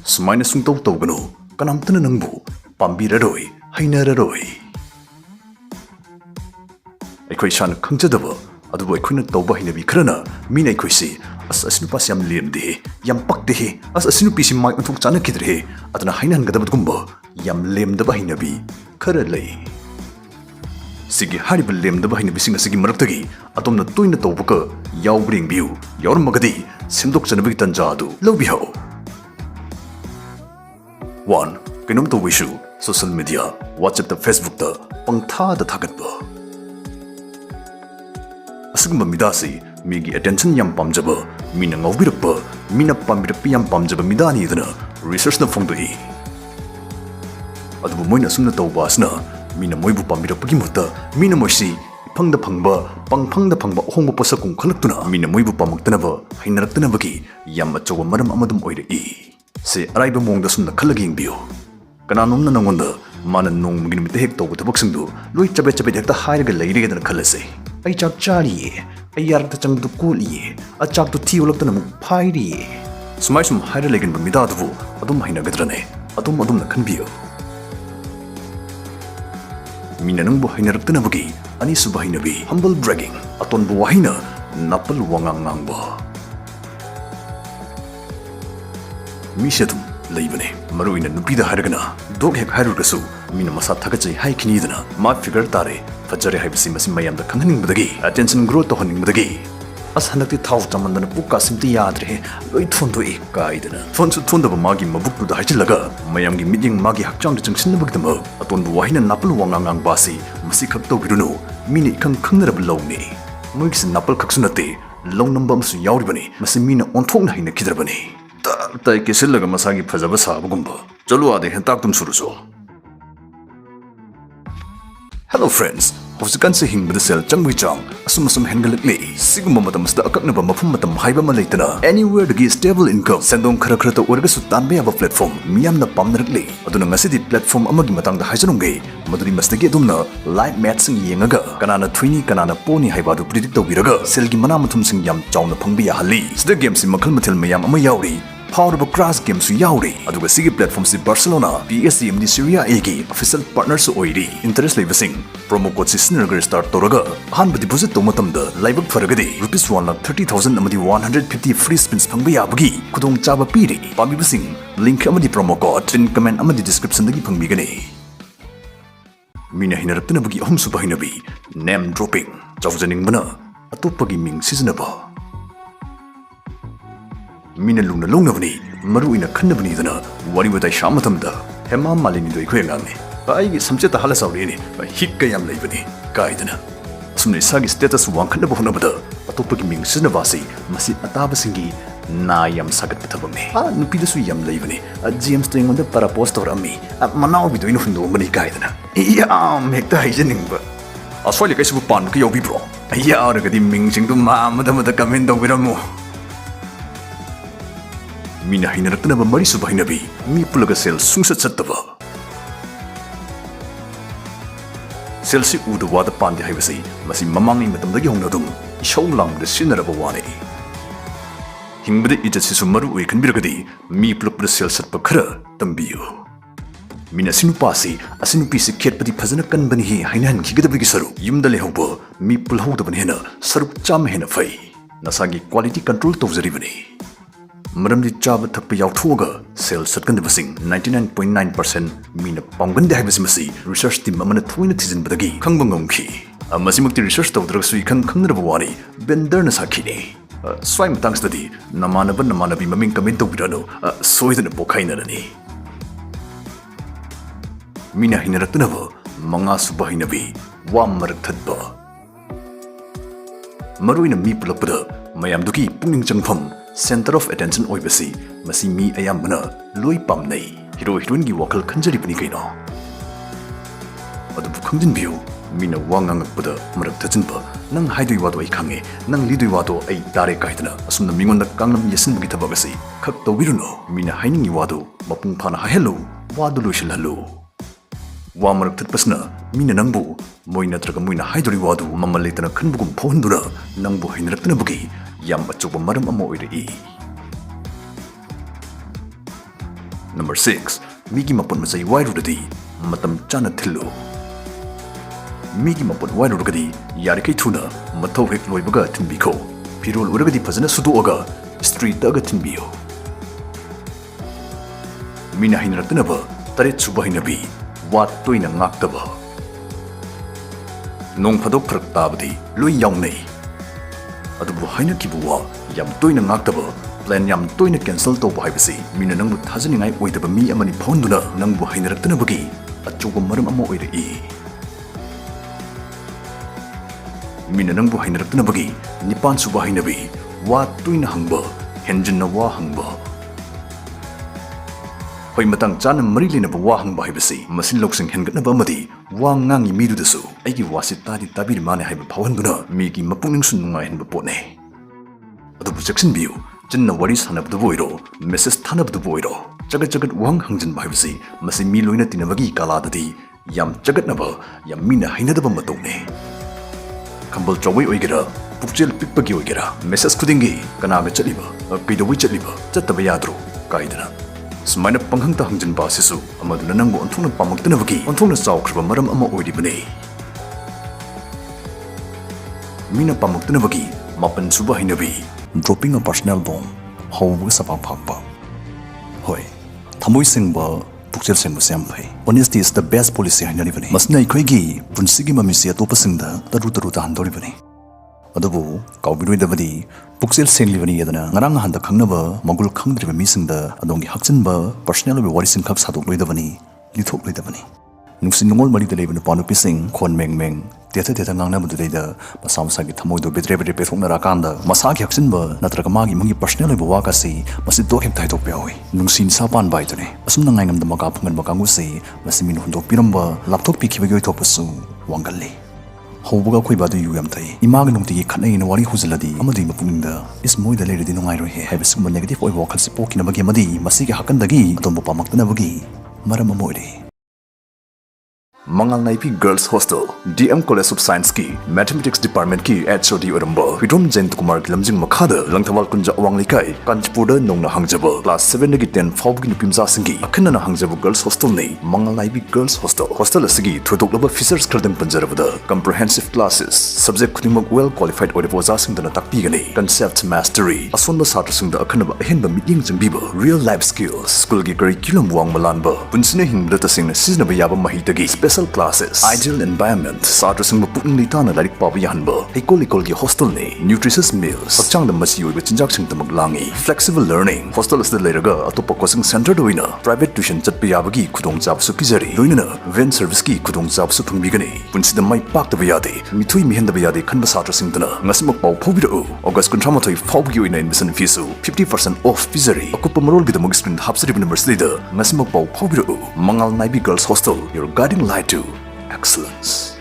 Sumaina sungtau tawganu Kanamtana Nangbu Pambiraroi Hainararoi Aikoi shan khangjadaba adubu aikhoina tawba hinabi kharana mina aikhoisi asinu pas yam lemde yam pakde asinu pisi mai anthuk chana khidre aduna hainan gadab gumba yam lemdaba hinabi khara lei Sigi harib lemdaba hinabi singa sigi maraktagi atomna toina tawbaka yawbring biu yawrmagadi simdok chanabagi tanja adu lobihau 1 Kinom to wishu social media WhatsApp the Facebook the pangtha da thagatba Asugumba midasi migi attention yam pamjaba mina ngawbirpa mina pambirpi yam pamjaba midani idana research na phongdoi adubu moina sumna tawba asna mina moibu pambirapagi mutta mina moisi phangda phangba hongba posakum khalaktuna mina moibu pamaktanaba hainaraktanabagi yam achoba maram amadum oirei se araiba mongda sumna khalagi ingbiyo kananomna nangonda mana nongmagi nimite hek tawba thabaksingdu loi chabe hekta hairaga leirigedana khalase ai chak chariye ai yarakta changdu kuliye a chaktu thiolakta namuk phairiye sumai sum haira legan bamida adu adum hainagedrane adum na khanbiyo mina nangbu hainarakta nabagi ani suba hainabi humble bragging atonbu wahina napal wangangangba Mishadum leibane maruina nupida haragana dog hek harugasu mina masa thagachai haikhinidana ma figure tare fajare haibasi masi mayamda khanghaningbadagi attention grow to haningbadagi as hanakti thau chamandana pukka simti yadre loi thondu ekaidana thonsu thondaba magi mabuktu da hajilaga mayamgi midyang magi hakchang changsinabagdama atonbu wahina napal wangangang basi masi khakto birunu mini khang khangnarab lawni moigis napal khaksunate long nambam su yawribani masi mina onthongna haina khidrabani Tai kesilaga masagi phajaba sabagumba chalo ade hentaktum suruso Hello friends hosikan se hingbada sel changwi chang asum hengalakle sigumba matamsta akaknaba mafum matam haiba malaitana anywhere to get stable income sendong khara ta orga su tanbe aba platform miyamna pamnarakle aduna ngasidi platform amagi matangda haijanongge maduri mastagi adumna live match sing yengaga kanana thwini kanana poni haiba du predict tawbiraga selgi mana mathum sing yam chawna phangbi ya hali sida game si makhal mathil mayam ama yauri Powerful crash games yauri aduga sigi platform si Barcelona PSG MD Serie A gi official partners oiri interest leibasing promo code si snurger start toraga hanba deposit to matamda laibak faragadi ₹1,30,000 amadi 150 free spins phangba yabagi khudong chaba piri pamibasing link amadi promo code pin comment amadi description dagi phangbigani mina hinaraptana bagi ahum suba hinabi name dropping chawjaning bana atopagi ming siznaba Mina luna longnabani maruina khannabani dana wari watai shamatamda hema malini doi khoyangamni ai samcheta hala sawrini hikka yam leibani kaidana sumne sagi status wangkhanaba honabada atopagi ming sinabasi masi ataba singi na yam sagat pathabamni nupi dasu yam leibani james tengonda para post orami manaw bidoino hundo mani kaidana yam hekta haijeningba aswali kaisubu pan ka yobi bro ya aragadi ming singdu ma madamada comment dawiramu Mina hinaraktanaba mari suba hinabi mi pulaga sel sungsat sattaba sel si uda wada pande haibasi masi mamangi matamdagi hongnadum ishaw langda sinaraba wani hingbada ijat sisu maru ui kanbiragadi mi pulakpada sel satpa khara tambiyo Mina sinupasi asinupisi khetpadi phajana kanbani hi hainan khigadabagi saruk yumda lehawba mi pulhawdabani hena saruk cham hena fai nasagi quality control tawjaribani Maramdi chaba thakpa yauthuaga sel satgandabasing 99.9% mina pamgande haibasi research team amana thoina thijinbadagi khangbangomkhi amasimukti research tawdragsu ikhang khangnaraba wani bender na sakhini swai matangstadi namanabi maming comment tawbirano soidana pokhainarani mina hinaraktanaba manga suba hinabi wa marak thadba maruina mi pulakpada mayamduki pungning changpham Center of attention oibasi masi mi ayambana loi pamnai hero heroine gi wakal khanjari pani kaino adu khangdin biu mina wangangakpada marak thajinba nang haidoi wado ai khange nang lidoi wado ai tare kaidana asumna mingonda kangnam yesin bugi thabagasi khak tobiruno mina hainingi wado mapung phana ha hello wado loishil hallo wa marak thatpasna mina nangbu moina traga moina haidori wado mamalletana khanbugum phondura nangbu hainarakna bugi yam achuba maram ama oirei Number 6. Migi mapun masay wairudadi matam chana thillu. Migi mapun wairudagadi yarikai thuna mathau hek loibaga thinbikho. Pirol uragadi fazana suduaga street daga thinbiyo. Mina hinraktanaba taret suba hinabi wat toina ngaktaba. Nong phadok phrak tabadi loi yawnei. Adubu hainakibu wa yam toina ngaktaba plan yam toina cancel tawba haibasi mina nangbu thajaningai oidaba mi amani phonduna nangbu hainaraktanabagi achuba maram ama oirai. Mina nangbu hainaraktanabagi nipan suba hainabi wa toina hangba henjinna wa hangba. Hoi matang chana mari lenaba wa hangba haibasi masin loksing hengatnaba amadi wa ngangi midudasu aigi wasi tadi tabiri mane haiba phawanduna migi mapungning sun nungai henba potne. Adubu jackson biu jinna wari sanabdubu oiro message thanabdubu oiro jagat wang hangjinba haibasi masi mi loina tinabagi kaladadi yam jagatnaba yam mina hainadaba matone. Kambal chawai oigera pukchel pikpagi oigera message kudingi kanaga chaliba kaidawi chaliba chattaba yadro kaidana. Sumaina panghangta hangjinba asisu amaduna nangbu onthongna pamaktanabagi onthongna chawkhriba maram ama oiribane. Mina pamaktanabagi mapan suba hainabi dropping a personal bomb hawbu sapa phakpa. Hoi thamoi singba pukchel singba sem phai. Honesty is the best policy hainaribane. Masna ikhoigi punsigi mamisi atopasingda taru ta handoribane. Adubu kaubiroi pukchel senglibani yadana ngarang handa khangnaba magul khangdriba misingda adongi hakchinba personal be wari singkhak sadok loidabani lithok loidabani. Nungsin nungol mari de lebanu panu pising khon meng tetha ngangna bu deida masam sagi thamoi do betre pethokna rakanda masagi hakchinba natraga magi mungi personal be wakasi masi do hem thaitok peoi. Nungsin sapan bai tone asum nangaingam da maka phungan bakangu se masimin hundok piramba lapthok pikhibagi thopasu wangalli. Hawbuga khoi badu yu yam thai imaga nungti khanai na wari huzaladi amadi mapungda is moida leredi nungai ro he habis kuma negative oi wakal se pokina bagi amadi masigi hakandagi tombo pamakna bagi maram amoire. Mangal Naipi Girls Hostel DM College of Science ki Mathematics Department ki HOD Oramba Hidrom Jayant Kumar ki lamjing makhada Langthawal Kunja Awangleikai Kanchipurda nongna hangjaba class 7 dagi 10 fawgi nupimza singi akhana hangjaba Girls Hostel nei Mangal Naipi Girls Hostel asigi thodoklaba features khardam panjarabada comprehensive classes subject khudimak well qualified oiboza singdana takpigani concept mastery asonba satra singda akhanaba ahenba meeting jingbiba real life skills school gi curriculum wang malanba punsine hingda tasingna siznaba yaba mahitagi special classes, ideal environment, satra singba pukning litana larik paba yahanba, equal ki hostel ni, nutritious meals, hakchang da masi oiba chinjak singta maglangi, flexible learning, hostel asda leiraga atopa coaching center doina, private tuition chatpa yabagi khudong jabsu kizari, doina van service ki khudong jabsu phangbigani, punsida mai paktaba yade, mithui mihendaba yade khanba satra singtana, ngasimak pau phobirau, August 13 fawgi oina admission fees 50% off pizari, akupa marol gidamag screen hapsari number slida, ngasimak pau phobirau, Mangal Naipi Girls Hostel, your guiding light to excellence.